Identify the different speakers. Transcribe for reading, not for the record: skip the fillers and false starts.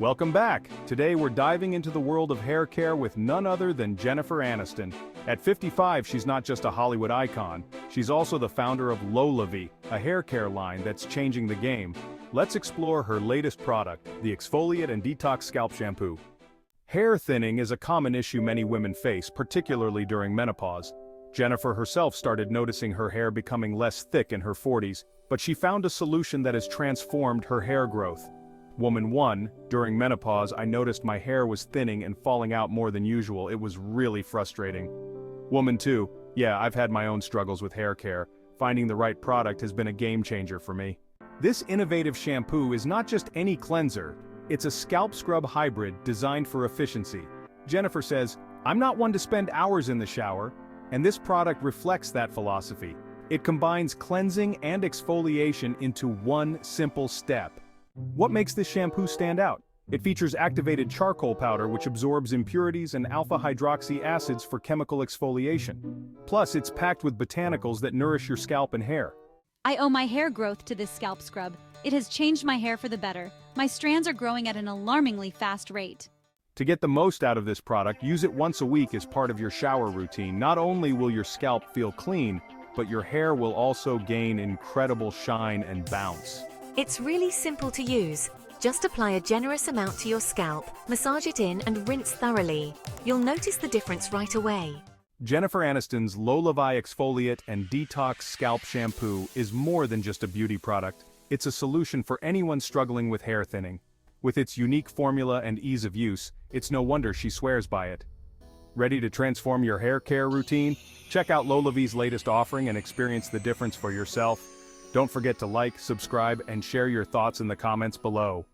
Speaker 1: Welcome back! Today we're diving into the world of hair care with none other than Jennifer Aniston. At 55, she's not just a Hollywood icon, she's also the founder of Luscious, a hair care line that's changing the game. Let's explore her latest product, the Exfoliate and Detox Scalp Shampoo. Hair thinning is a common issue many women face, particularly during menopause. Jennifer herself started noticing her hair becoming less thick in her 40s, but she found a solution that has transformed her hair growth. Woman 1, during menopause I noticed my hair was thinning and falling out more than usual. It was really frustrating. Woman 2, yeah, I've had my own struggles with hair care. Finding the right product has been a game changer for me. This innovative shampoo is not just any cleanser, it's a scalp scrub hybrid designed for efficiency. Jennifer says, "I'm not one to spend hours in the shower," and this product reflects that philosophy. It combines cleansing and exfoliation into one simple step. What makes this shampoo stand out? It features activated charcoal powder which absorbs impurities and alpha-hydroxy acids for chemical exfoliation. Plus, it's packed with botanicals that nourish your scalp and hair.
Speaker 2: I owe my hair growth to this scalp scrub. It has changed my hair for the better. My strands are growing at an alarmingly fast rate.
Speaker 1: To get the most out of this product, use it once a week as part of your shower routine. Not only will your scalp feel clean, but your hair will also gain incredible shine and bounce.
Speaker 3: It's really simple to use. Just apply a generous amount to your scalp, massage it in and rinse thoroughly. You'll notice the difference right away.
Speaker 1: Jennifer Aniston's Luscious Exfoliate and Detox Scalp Shampoo is more than just a beauty product. It's a solution for anyone struggling with hair thinning. With its unique formula and ease of use, it's no wonder she swears by it. Ready to transform your hair care routine? Check out Luscious's latest offering and experience the difference for yourself. Don't forget to like, subscribe, and share your thoughts in the comments below.